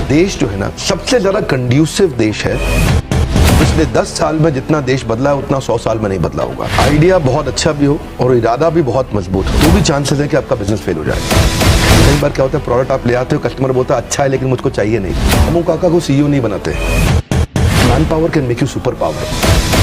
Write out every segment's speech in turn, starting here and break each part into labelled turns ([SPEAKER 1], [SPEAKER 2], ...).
[SPEAKER 1] देश जो है ना सबसे ज्यादा कंड्यूसिव देश है। पिछले 10 साल में जितना देश बदला है उतना 100 साल में नहीं बदला होगा। आइडिया बहुत अच्छा भी हो और इरादा भी बहुत मजबूत हो तो भी चांसेस है कि आपका बिजनेस फेल हो जाए। कई बार क्या होता है, प्रोडक्ट आप ले आते हो, कस्टमर बोलता है अच्छा है लेकिन मुझको चाहिए नहीं। हम काका को सीईओ नहीं बनाते। Manpower can make you superpower.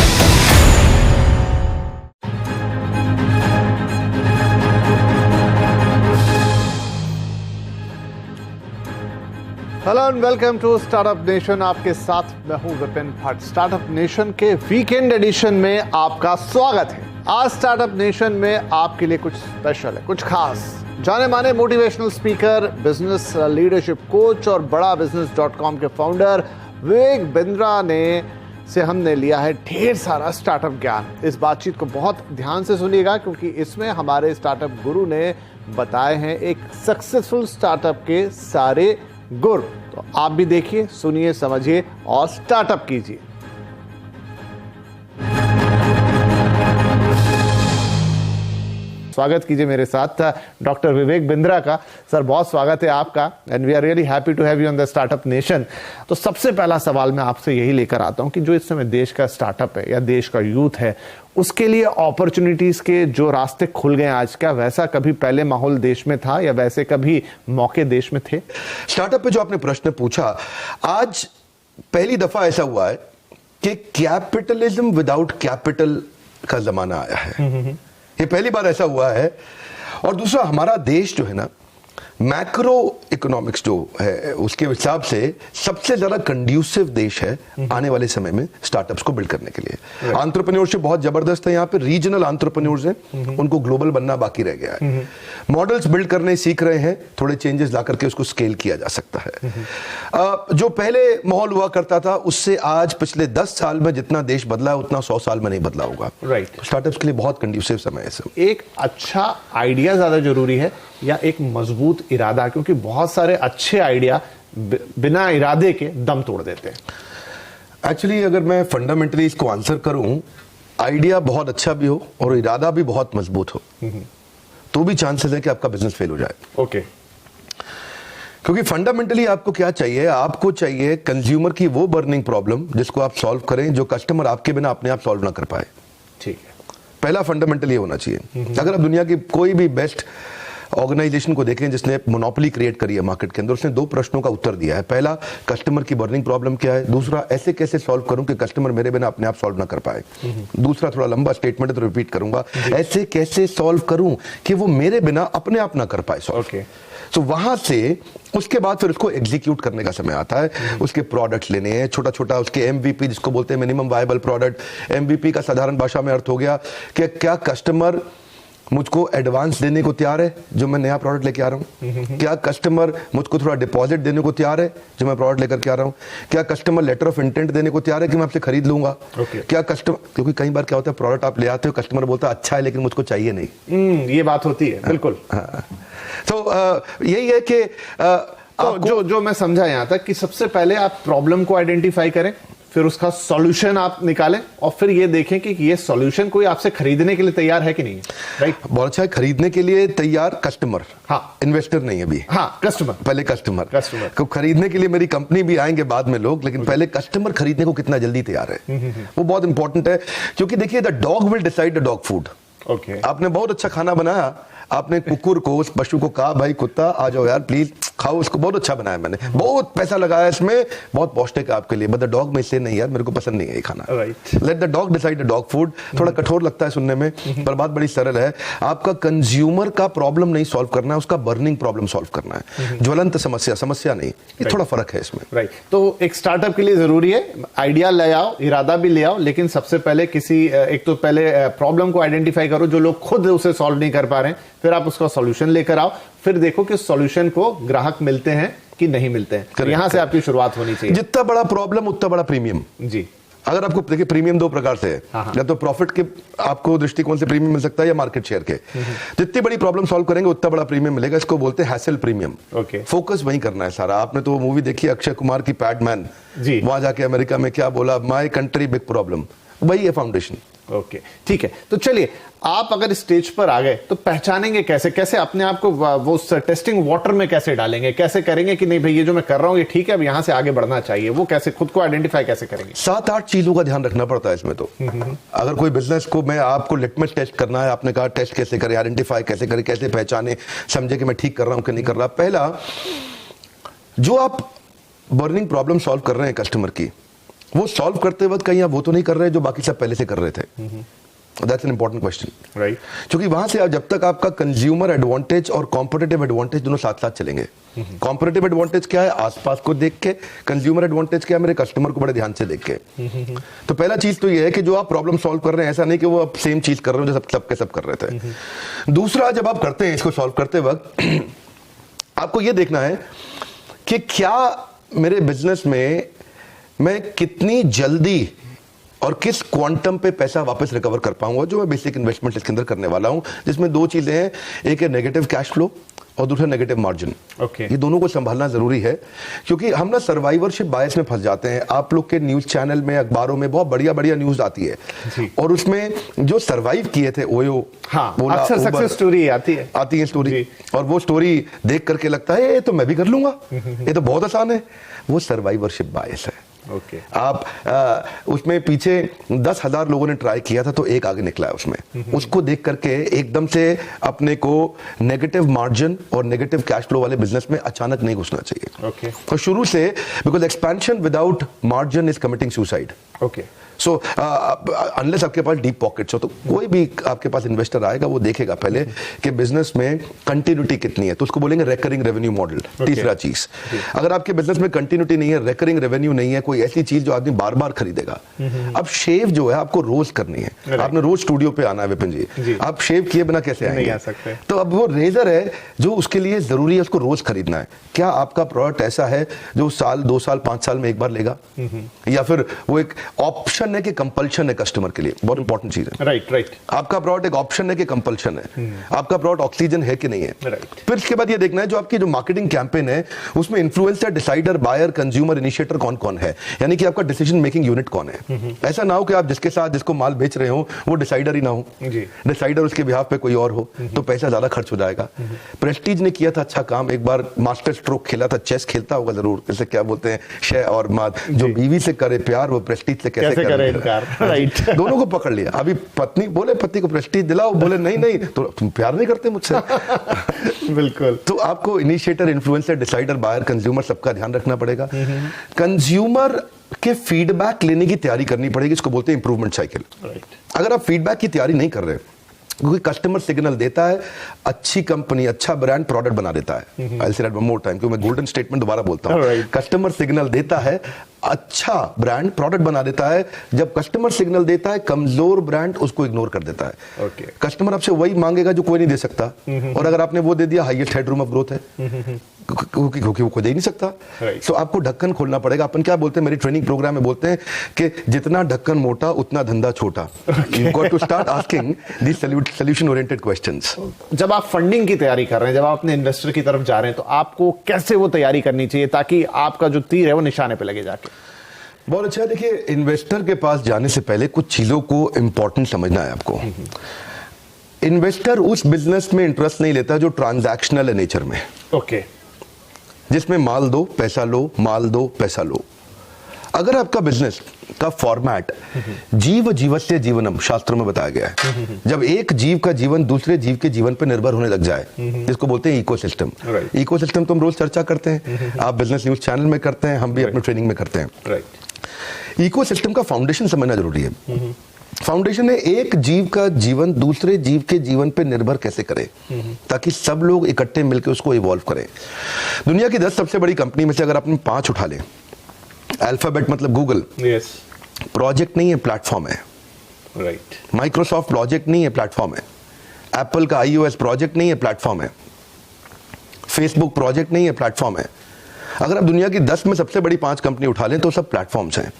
[SPEAKER 2] Hello and welcome to startup nation. आपके साथ मैं हूं विपिन भट्ट। स्टार्टअप नेशन के वीकेंड एडिशन में आपका स्वागत है। आज स्टार्टअप नेशन में आपके लिए कुछ स्पेशल है, कुछ खास। जाने माने motivational speaker, business leadership coach और बड़ा बिजनेस.com के फाउंडर विवेक बिंद्रा ने से हमने लिया है ढेर सारा स्टार्टअप ज्ञान। इस बातचीत को बहुत ध्यान से सुनिएगा क्योंकि इसमें हमारे स्टार्टअप गुरु ने बताए हैं एक सक्सेसफुल स्टार्टअप के सारे गुर। तो आप भी देखिए, सुनिए, समझिए और स्टार्टअप कीजिए। स्वागत कीजिए मेरे साथ डॉक्टर विवेक बिंद्रा का। सर बहुत स्वागत है आपका and we are really happy to have you on the startup nation. तो सबसे पहला सवाल मैं आपसे यही लेकर आता हूं कि जो इस समय देश का स्टार्टअप है या देश का यूथ है, उसके लिए अपॉर्चुनिटीज के जो रास्ते खुल गए आज, क्या वैसा कभी पहले माहौल देश में था या वैसे कभी मौके देश में थे?
[SPEAKER 1] स्टार्टअप पे जो आपने प्रश्न पूछा, आज पहली दफा ऐसा हुआ है कि कैपिटलिज्म विदाउट कैपिटल का जमाना आया है। ये पहली बार ऐसा हुआ है। और दूसरा, हमारा देश जो है ना, मैक्रो इकोनॉमिक्स जो है उसके हिसाब से सबसे ज्यादा कंड्यूसिव देश है आने वाले समय में स्टार्टअप्स को बिल्ड करने के लिए। एंटरप्रेन्योरशिप बहुत जबरदस्त है यहाँ पे। रीजनल एंटरप्रेन्योर्स हैं, उनको ग्लोबल बनना बाकी रह गया है। मॉडल्स बिल्ड करने सीख रहे हैं, थोड़े चेंजेस ला करके उसको स्केल किया जा सकता है। जो पहले माहौल हुआ करता था उससे आज पिछले 10 साल में जितना देश बदला है उतना 100 साल में नहीं बदला होगा।
[SPEAKER 2] राइट।
[SPEAKER 1] स्टार्टअप्स के लिए बहुत कंड्यूसिव समय है।
[SPEAKER 2] एक अच्छा आइडिया ज्यादा जरूरी है या एक मजबूत इरादा? क्योंकि बहुत सारे अच्छे आइडिया बिना इरादे के दम तोड़ देते हैं।
[SPEAKER 1] एक्चुअली अगर मैं फंडामेंटली इसको आंसर करूं, आइडिया बहुत अच्छा भी हो और इरादा भी बहुत मजबूत हो तो भी चांसेस है कि आपका बिजनेस फेल हो जाए।
[SPEAKER 2] ओके।
[SPEAKER 1] क्योंकि फंडामेंटली आपको क्या चाहिए? आपको चाहिए कंज्यूमर की वो बर्निंग प्रॉब्लम जिसको आप सॉल्व करें, जो कस्टमर आपके बिना अपने आप सॉल्व ना कर पाए।
[SPEAKER 2] ठीक है।
[SPEAKER 1] पहला फंडामेंटल ये होना चाहिए। अगर आप दुनिया की कोई भी बेस्ट ऑर्गेनाइजेशन को देखें जिसने मोनोपोली क्रिएट करी है मार्केट के अंदर, उसने 2 प्रश्नों का उत्तर दिया है। पहला, कस्टमर की बर्निंग प्रॉब्लम क्या है। दूसरा, ऐसे कैसे सॉल्व करूं कि कस्टमर मेरे बिना अपने आप सॉल्व ना कर पाए। दूसरा थोड़ा लंबा स्टेटमेंट है तो रिपीट करूंगा, ऐसे कैसे सॉल्व करूं कि वो मेरे बिना अपने आप ना कर पाए सॉल्व। तो वहां से उसके बाद फिर उसको एग्जीक्यूट करने का समय आता है। उसके प्रोडक्ट्स लेने हैं, छोटा छोटा उसके एमवीपी जिसको बोलते हैं, मिनिमम वायबल प्रोडक्ट। एमवीपी का साधारण भाषा में अर्थ हो गया कि क्या कस्टमर मुझको एडवांस देने को तैयार है जो मैं नया प्रोडक्ट लेके आ रहा हूं? क्या कस्टमर मुझको थोड़ा डिपॉजिट देने को तैयार है जो मैं प्रोडक्ट लेकर के आ रहा हूं? क्या कस्टमर लेटर ऑफ इंटेंट देने को तैयार है कि मैं आपसे खरीद लूंगा? क्या कस्टमर, क्योंकि कई बार क्या होता है, प्रोडक्ट आप ले आते हो, कस्टमर बोलता है अच्छा है लेकिन मुझको चाहिए नहीं।
[SPEAKER 2] ये बात होती है। बिल्कुल।
[SPEAKER 1] तो यही है कि
[SPEAKER 2] तो जो मैं समझा यहां तक कि सबसे पहले आप प्रॉब्लम को आइडेंटिफाई करें, फिर उसका सॉल्यूशन आप निकालें और फिर ये देखें कि ये सॉल्यूशन कोई आपसे खरीदने के लिए तैयार है कि नहीं। राइट।
[SPEAKER 1] बहुत अच्छा है। खरीदने के लिए तैयार कस्टमर, हाँ, इन्वेस्टर नहीं अभी।
[SPEAKER 2] हाँ, कस्टमर।
[SPEAKER 1] पहले कस्टमर को खरीदने के लिए मेरी कंपनी भी आएंगे बाद में लोग, लेकिन पहले कस्टमर खरीदने को कितना जल्दी तैयार है वो बहुत इंपॉर्टेंट है। क्योंकि देखिए, the dog will decide the dog food.
[SPEAKER 2] Okay.
[SPEAKER 1] आपने बहुत अच्छा खाना बनाया, आपने कुकुर को, उस पशु को कहा भाई कुत्ता आ जाओ यार प्लीज खाओ इसको, बहुत अच्छा बनाया मैंने, बहुत पैसा लगाया इसमें, बहुत पौष्टिक है आपके लिए, बट द डॉग में से नहीं यार मेरे को पसंद नहीं है ये खाना।
[SPEAKER 2] Right.
[SPEAKER 1] Let the dog decide the dog food. थोड़ा कठोर लगता है सुनने में पर बात बड़ी सरल है। आपका कंज्यूमर का प्रॉब्लम नहीं सॉल्व करना है, उसका बर्निंग प्रॉब्लम सॉल्व करना है। ज्वलंत समस्या नहीं। ये थोड़ा फर्क है इसमें।
[SPEAKER 2] राइट। तो एक स्टार्टअप के लिए जरूरी है आइडिया ले आओ, इरादा भी ले आओ, लेकिन सबसे पहले एक तो पहले प्रॉब्लम को आइडेंटिफाई करो जो लोग खुद उसे सॉल्व नहीं कर पा रहे हैं, फिर आप उसका सॉल्यूशन लेकर आओ, फिर देखो कि सॉल्यूशन को ग्राहक मिलते हैं कि नहीं मिलते हैं। यहां से आपकी शुरुआत होनी चाहिए।
[SPEAKER 1] जितना बड़ा प्रॉब्लम उतना बड़ा प्रीमियम।
[SPEAKER 2] जी।
[SPEAKER 1] अगर आपको देखिए, प्रीमियम 2 प्रकार से है, या तो प्रॉफिट के आपको दृष्टिकोण से प्रीमियम मिल सकता है या मार्केट शेयर के। जितनी बड़ी प्रॉब्लम सॉल्व करेंगे उतना बड़ा प्रीमियम मिलेगा। इसको बोलते हैं हैसल प्रीमियम। फोकस वहीं करना है सारा। आपने तो मूवी देखी अक्षय कुमार की पैडमैन, वहां जाके अमेरिका में क्या बोला, माय कंट्री बिग प्रॉब्लम, वही है फाउंडेशन।
[SPEAKER 2] ओके, ठीक है। तो चलिए, आप अगर स्टेज पर आ गए तो पहचानेंगे कैसे, कैसे अपने आप को वो टेस्टिंग वाटर में कैसे डालेंगे, कैसे करेंगे कि नहीं भाई ये जो मैं कर रहा हूं ये ठीक है, अब यहां से आगे बढ़ना चाहिए, वो कैसे खुद को आइडेंटिफाई कैसे करेंगे?
[SPEAKER 1] 7-8 चीजों का ध्यान रखना पड़ता है इसमें। तो अगर कोई बिजनेस को मैं आपको लिटमस टेस्ट करना है, आपने कहा टेस्ट कैसे करें, आइडेंटिफाई कैसे करें, कैसे पहचाने, समझे कि मैं ठीक कर रहा हूं कि नहीं कर रहा। पहला, जो आप बर्निंग प्रॉब्लम सॉल्व कर रहे हैं कस्टमर की, वो सॉल्व करते वक्त कहीं आप वो तो नहीं कर रहे जो बाकी सब पहले से कर रहे थे। That's an important question,
[SPEAKER 2] right?
[SPEAKER 1] क्योंकि वहां से आप जब तक आपका कंज्यूमर एडवांटेज और कॉम्पिटिटिव एडवांटेज दोनों साथ साथ चलेंगे। कॉम्पिटिटिव एडवांटेज क्या है? आसपास को देख के। कंज्यूमर एडवांटेज क्या है? मेरे कस्टमर को बड़े ध्यान से देख के। तो पहला चीज तो ये है कि जो आप प्रॉब्लम सॉल्व कर रहे हैं, ऐसा नहीं कि वो आप सेम चीज कर रहे हो जो सब कर रहे थे। दूसरा, जब आप करते हैं इसको सॉल्व करते वक्त आपको ये देखना है कि क्या मेरे बिजनेस में मैं कितनी जल्दी और किस क्वांटम पे पैसा वापस रिकवर कर पाऊंगा, जो मैं बेसिक इन्वेस्टमेंट इसके अंदर करने वाला हूं, जिसमें दो चीजें हैं, एक है नेगेटिव कैश फ्लो और दूसरा नेगेटिव मार्जिन।
[SPEAKER 2] ओके,
[SPEAKER 1] ये दोनों को संभालना जरूरी है, क्योंकि हम ना सर्वाइवरशिप बायस में फंस जाते हैं। आप लोग के न्यूज चैनल में, अखबारों में बहुत बढ़िया बढ़िया न्यूज आती है और उसमें जो सर्वाइव किए थे ओयो,
[SPEAKER 2] अक्सर सक्सेस स्टोरी आती है
[SPEAKER 1] स्टोरी, और वो स्टोरी देख करके लगता है ये तो मैं भी कर लूंगा, ये तो बहुत आसान है। वो सर्वाइवरशिप बायस है।
[SPEAKER 2] ओके,
[SPEAKER 1] आप उसमें पीछे 10,000 लोगों ने ट्राई किया था तो एक आगे निकला है उसमें। उसको देख करके एकदम से अपने को नेगेटिव मार्जिन और नेगेटिव कैश फ्लो वाले बिजनेस में अचानक नहीं घुसना चाहिए।
[SPEAKER 2] ओके,
[SPEAKER 1] और शुरू से, because expansion without margin is committing suicide.
[SPEAKER 2] Okay,
[SPEAKER 1] so unless आपके पास डीप पॉकेट्स हो, तो कोई भी आपके पास इन्वेस्टर आएगा वो देखेगा पहले कि बिजनेस में कंटिन्यूटी कितनी है, तो उसको बोलेंगे रेकरिंग रेवेन्यू मॉडल। तीसरा चीज, अगर आपके बिजनेस में कंटिन्यूटी नहीं है, रेकरिंग रेवेन्यू नहीं है, कोई ऐसी चीज जो आदमी बार बार खरीदेगा। अब शेव जो है आपको रोज करनी है, आपने रोज स्टूडियो पे आना है विपिन जी, आप शेव किए बिना कैसे आएंगे?
[SPEAKER 2] नहीं आ सकते।
[SPEAKER 1] तो अब वो रेजर है जो उसके लिए जरूरी है, उसको रोज खरीदना है। क्या आपका प्रोडक्ट ऐसा है जो साल, 2 साल, 5 साल में एक बार लेगा, या फिर वो एक ऑप्शन है कि कंपल्शन है कस्टमर के लिए? बहुत इंपॉर्टेंट चीज है।
[SPEAKER 2] राइट।
[SPEAKER 1] आपका प्रोडक्ट एक ऑप्शन है कि कंपल्शन है? आपका प्रोडक्ट ऑक्सीजन है कि नहीं है? फिर इसके बाद ये देखना है जो आपकी जो मार्केटिंग कैंपेन है उसमें influencer, decider, buyer, consumer, initiator कौन कौन है, यानी कि आपका डिसीजन मेकिंग यूनिट कौन है। ऐसा ना हो कि आप जिसके साथ जिसको माल बेच रहे हो वो डिसाइडर ही ना हो, डिसाइडर उसके बिहाफ पे कोई और हो, तो पैसा ज्यादा खर्च हो जाएगा। प्रेस्टीज ने किया था अच्छा काम, एक बार मास्टर स्ट्रोक खेला था, चेस खेलता होगा जरूर, जैसे क्या बोलते हैं शय और माद, जो बीवी से करे प्यार वो प्रेस्टीज से कैसे करे इनकार।
[SPEAKER 2] राइट,
[SPEAKER 1] दोनों को पकड़ लिया। अभी पत्नी बोले पति को प्रेस्टीज दिलाओ, बोले नहीं तो तुम प्यार नहीं करते मुझसे।
[SPEAKER 2] बिल्कुल।
[SPEAKER 1] तो आपको initiator, influencer, decider, buyer, consumer सबका ध्यान रखना पड़ेगा। कंज्यूमर के फीडबैक लेने की तैयारी करनी पड़ेगी, इसको बोलते हैं इंप्रूवमेंट साइकिल। अगर आप फीडबैक की तैयारी नहीं कर रहे, क्योंकि कस्टमर सिग्नल देता है, अच्छी कंपनी, अच्छा ब्रांड प्रोडक्ट बना देता है। I'll say that one more time, क्योंकि मैं गोल्डन स्टेटमेंट दोबारा बोलता हूँ। कस्टमर सिग्नल देता है, अच्छा ब्रांड प्रोडक्ट बना देता है। जब कस्टमर सिग्नल देता है, कमजोर ब्रांड उसको इग्नोर कर देता है। कस्टमर आपसे वही मांगेगा जो कोई नहीं दे सकता, और अगर आपने वो दे दिया, हाईएस्ट हेडरूम ऑफ ग्रोथ है, क्योंकि वो कोई दे ही नहीं सकता। तो आपको ढक्कन खोलना पड़ेगा। अपन क्या बोलते हैं, मेरी ट्रेनिंग प्रोग्राम में बोलते हैं कि जितना ढक्कन मोटा उतना धंधा छोटा। You got to start asking the solution oriented questions.
[SPEAKER 2] जब आप फंडिंग की तैयारी कर रहे हैं, जब आप अपने इन्वेस्टर की तरफ जा रहे हैं, तो आपको कैसे वो तैयारी करनी चाहिए ताकि आपका जो तीर है वो निशाने पे लगे जाके?
[SPEAKER 1] बहुत अच्छा। देखिए, इन्वेस्टर के पास जाने से पहले कुछ चीजों को इंपॉर्टेंट समझना है आपको। इन्वेस्टर उस बिजनेस में इंटरेस्ट नहीं लेता जो ट्रांजैक्शनल है नेचर में।
[SPEAKER 2] ओके,
[SPEAKER 1] जिसमें माल दो पैसा लो, माल दो पैसा लो। अगर आपका बिजनेस का फॉर्मेट जीव जीवस्य जीवनम शास्त्र में बताया गया है, जब एक जीव का जीवन दूसरे जीव के जीवन पर निर्भर होने लग जाए, जिसको बोलते हैं इकोसिस्टम। इकोसिस्टम तो हम रोज चर्चा करते हैं, आप बिजनेस न्यूज चैनल में करते हैं, हम भी अपने ट्रेनिंग में करते हैं। इकोसिस्टम का फाउंडेशन समझना जरूरी है। फाउंडेशन है एक जीव का जीवन दूसरे जीव के जीवन पे निर्भर कैसे करे, ताकि सब लोग इकट्ठे मिलकर उसको इवॉल्व करें। दुनिया की 10 सबसे बड़ी कंपनी में से अगर आपने 5 उठा ले, अल्फाबेट मतलब गूगल, प्रोजेक्ट नहीं है, प्लेटफॉर्म है। माइक्रोसॉफ्ट प्रोजेक्ट नहीं है, प्लेटफॉर्म है। एप्पल का iOS प्रोजेक्ट नहीं है, प्लेटफॉर्म है। फेसबुक प्रोजेक्ट नहीं है, प्लेटफॉर्म है। अगर आप दुनिया की 10 में सबसे बड़ी 5 कंपनी उठा लें तो सब प्लेटफॉर्म्स हैं।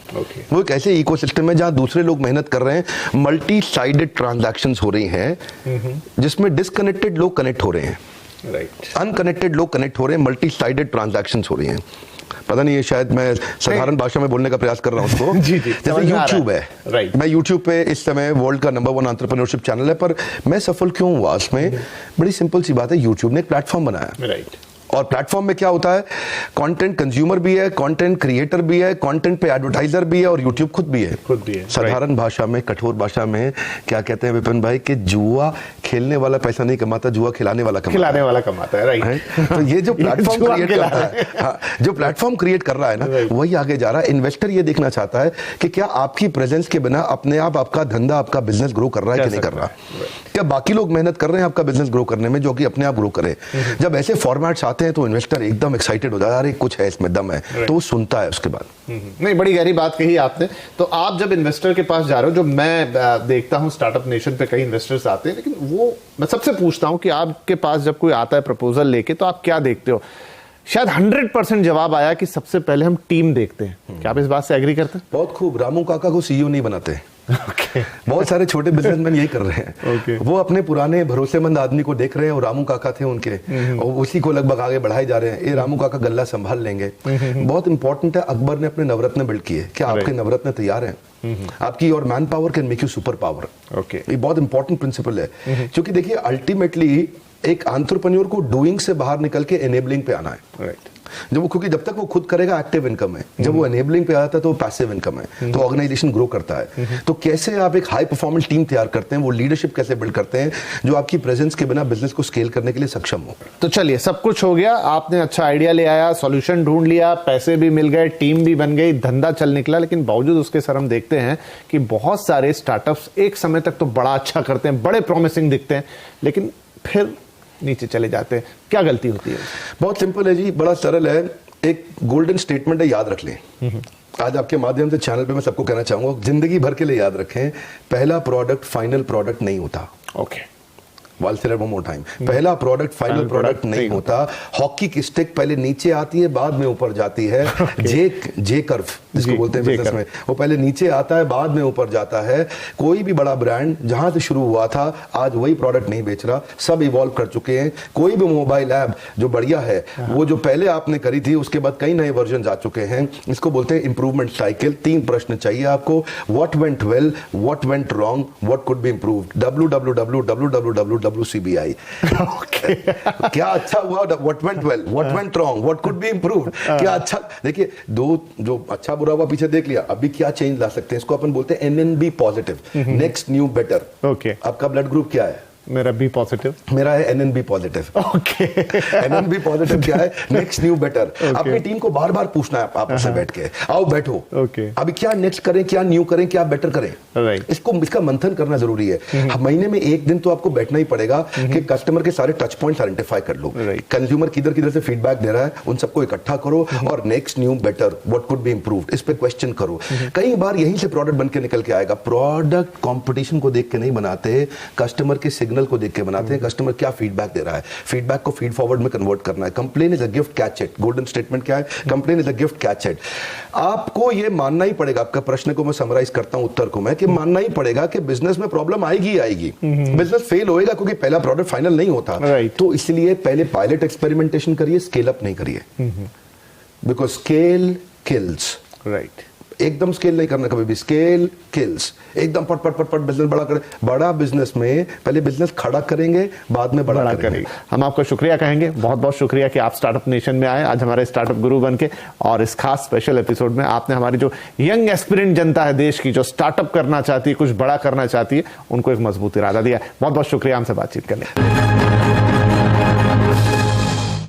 [SPEAKER 1] वो एक ऐसे इकोसिस्टम है जहां दूसरे लोग मेहनत कर रहे हैं, मल्टी साइडेड ट्रांजैक्शंस हो रही हैं, जिसमें डिसकनेक्टेड लोग कनेक्ट हो रहे हैं, अनकनेक्टेड लोग कनेक्ट हो रहे हैं, मल्टी साइडेड ट्रांजैक्शंस हो रही हैं। पता नहीं, ये शायद मैं साधारण भाषा में बोलने का प्रयास कर रहा हूँ उसको।
[SPEAKER 2] जी,
[SPEAKER 1] जैसे यूट्यूब है,
[SPEAKER 2] राइट।
[SPEAKER 1] मैं यूट्यूब पे इस समय वर्ल्ड का नंबर 1 एंटरप्रेन्योरशिप चैनल है, पर मैं सफल क्यों हुआ उसमें? बड़ी सिंपल सी बात है, यूट्यूब ने एक प्लेटफॉर्म बनाया,
[SPEAKER 2] राइट।
[SPEAKER 1] और प्लेटफॉर्म में क्या होता है, कंटेंट कंज्यूमर भी है, कंटेंट क्रिएटर भी है, कंटेंट पे एडवर्टाइजर भी है, और यूट्यूब खुद भी है। साधारण भाषा में, कठोर भाषा में क्या कहते हैं विपिन भाई, कि जुआ खेलने वाला पैसा नहीं कमाता, जुआ खिलाने वाला कमाता है, राइट। तो ये जो प्लेटफॉर्म क्रिएट करता है, हाँ, जो प्लेटफॉर्म क्रिएट कर रहा है ना, वही आगे जा रहा है। इन्वेस्टर ये देखना चाहता है कि क्या आपकी प्रेजेंस के बिना अपने आप आपका धंधा, आपका बिजनेस ग्रो कर रहा है कि नहीं कर रहा, क्या बाकी लोग मेहनत कर रहे हैं आपका बिजनेस ग्रो करने में, जो कि अपने आप ग्रो करे। जब ऐसे फॉर्मेट्स आते हैं तो इन्वेस्टर एकदम एक्साइटेड हो जाता है, अरे कुछ है इसमें, दम है, तो वो सुनता है उसके बाद।
[SPEAKER 2] नहीं, बड़ी गहरी बात कही आपने। तो आप जब इन्वेस्टर के पास जा रहे हो, जो मैं देखता हूं स्टार्टअप नेशन पे कई इन्वेस्टर्स आते हैं, लेकिन वो मैं सबसे पूछता हूं कि आपके पास जब कोई आता है प्रपोजल लेके, तो आप क्या देखते हो? शायद 100% जवाब आया कि सबसे पहले हम टीम देखते हैं। क्या आप इस बात से एग्री करते हैं?
[SPEAKER 1] बहुत खूब। रामू काका को सीईओ नहीं बनाते। बहुत सारे छोटे बिजनेसमैन यही कर रहे हैं। वो अपने पुराने भरोसेमंद आदमी को देख रहे हैं, और रामू काका थे उनके, और उसी को लगभग आगे बढ़ाए जा रहे हैं। ये रामू काका गल्ला संभाल लेंगे। बहुत इंपॉर्टेंट है, अकबर ने अपने नवरत्न बिल्ड किए, क्या आपके नवरत्न तैयार हैं? आपकी और man power can make you super power. ये बहुत इंपॉर्टेंट प्रिंसिपल है, क्योंकि देखिए अल्टीमेटली एक एंटरप्रेन्योर को डूइंग से बाहर निकल के एनेबलिंग पे आना है, राइट। क्योंकि जब तक वो खुद करेगा एक्टिव इनकम है, जब वो एनेबलिंग पे आता है तो वो पैसिव इनकम है, तो ऑर्गेनाइजेशन ग्रो करता है। तो कैसे आप एक हाई परफॉर्मेंस टीम तैयार करते हैं, वो लीडरशिप कैसे बिल्ड करते हैं जो आपकी प्रेजेंस के बिना बिजनेस को स्केल करने के लिए सक्षम हो।
[SPEAKER 2] तो चलिए, सब कुछ हो गया, आपने अच्छा आइडिया ले आया, सॉल्यूशन ढूंढ लिया, पैसे भी मिल गए, टीम भी बन गई, धंधा चल निकला, लेकिन बावजूद उसके सर हम देखते हैं कि बहुत सारे स्टार्टअप्स एक समय तक तो बड़ा अच्छा करते हैं, बड़े प्रॉमिसिंग दिखते हैं, लेकिन फिर नीचे चले जाते हैं। क्या गलती होती है?
[SPEAKER 1] बहुत सिंपल है जी, बड़ा सरल है। एक गोल्डन स्टेटमेंट है, याद रख लें। आज आपके माध्यम से चैनल पे मैं सबको कहना चाहूंगा, जिंदगी भर के लिए याद रखें, पहला प्रोडक्ट फाइनल प्रोडक्ट नहीं होता।
[SPEAKER 2] Okay,
[SPEAKER 1] I'll say that one more time. पहला प्रोडक्ट फाइनल प्रोडक्ट नहीं होता। हॉकी की स्टिक पहले नीचे आती है, बाद में ऊपर जाती है। जे कर्व जिसको बोलते हैं बिजनेस में, वो पहले नीचे आता है, बाद में ऊपर जाता है। कोई भी बड़ा ब्रांड जहां से शुरू हुआ था, आज वही प्रोडक्ट नहीं बेच रहा, सब इवॉल्व कर चुके हैं। कोई भी मोबाइल ऐप जो बढ़िया है, वो जो पहले आपने करी थी, उसके बाद कई नए वर्जन आ चुके हैं। इसको बोलते हैं इंप्रूवमेंट साइकिल। 3 प्रश्न चाहिए आपको, what went well, what went wrong, what could be improved. WCBI। क्या अच्छा हुआ, what went well, what went wrong, what could be improved. क्या अच्छा, देखिए दो जो अच्छा बुरा हुआ पीछे देख लिया, अभी क्या चेंज ला सकते हैं, इसको अपन बोलते हैं NNB positive, next new better.
[SPEAKER 2] Okay,
[SPEAKER 1] आपका ब्लड ग्रुप क्या है?
[SPEAKER 2] मेरा बी पॉजिटिव।
[SPEAKER 1] मेरा है NNB positive.
[SPEAKER 2] Okay,
[SPEAKER 1] NNB positive क्या है? Next new better. अपनी टीम को बार बार पूछना है आपस में बैठ के, आओ बैठो,
[SPEAKER 2] ओके,
[SPEAKER 1] अभी क्या नेक्स्ट करें, क्या न्यू करें, क्या बेटर करें,
[SPEAKER 2] राइट।
[SPEAKER 1] इसका मंथन करना जरूरी है। महीने में एक दिन तो आपको बैठना ही पड़ेगा कि कस्टमर के सारे टच पॉइंट्स आइडेंटिफाई कर लो, कंज्यूमर किधर किधर से फीडबैक दे रहा है, उन सबको इकट्ठा करो, और next new better, what could be improved, इस पे क्वेश्चन करो। कई बार यहीं से प्रोडक्ट बन के निकल के आएगा। प्रोडक्ट कंपटीशन को देख के नहीं बनाते, कस्टमर के सिग्नल को देख के बनाते हैं। कस्टमर क्या फीडबैक दे रहा है, फीडबैक को फीड फॉरवर्ड में कन्वर्ट करना है। Complain is a gift, catch it. Golden statement क्या है? Complain is a gift, catch it. आपको ये मानना ही पड़ेगा, आपका प्रश्न को मैं समराइज करता हूं उत्तर को मैं, कि मानना ही पड़ेगा कि बिजनेस में प्रॉब्लम आएगी आएगी, बिजनेस फेल होएगा, क्योंकि पहला प्रोडक्ट फाइनल नहीं होता। तो इसलिए पहले पायलट एक्सपेरिमेंटेशन करिए, स्केल अप नहीं करिए, बिकॉज स्केल किल्स।
[SPEAKER 2] राइट,
[SPEAKER 1] एकदम स्केल नहीं करना कभी भी, स्केल किल्स। एकदम पट पट पट पट बिजनेस बड़ा करें। बड़ा बिजनेस में पहले बिजनेस खड़ा करेंगे, बाद में बड़ा करेंगे।
[SPEAKER 2] हम आपका शुक्रिया कहेंगे, बहुत बहुत शुक्रिया कि आप स्टार्टअप नेशन में आए आज हमारे स्टार्टअप गुरु बन के, और इस खास स्पेशल एपिसोड में आपने हमारी जो यंग एस्पिरेंट जनता है देश की, जो स्टार्टअप करना चाहती है, कुछ बड़ा करना चाहती है, उनको एक मजबूत इरादा दिया। बहुत बहुत शुक्रिया हमसे बातचीत करने।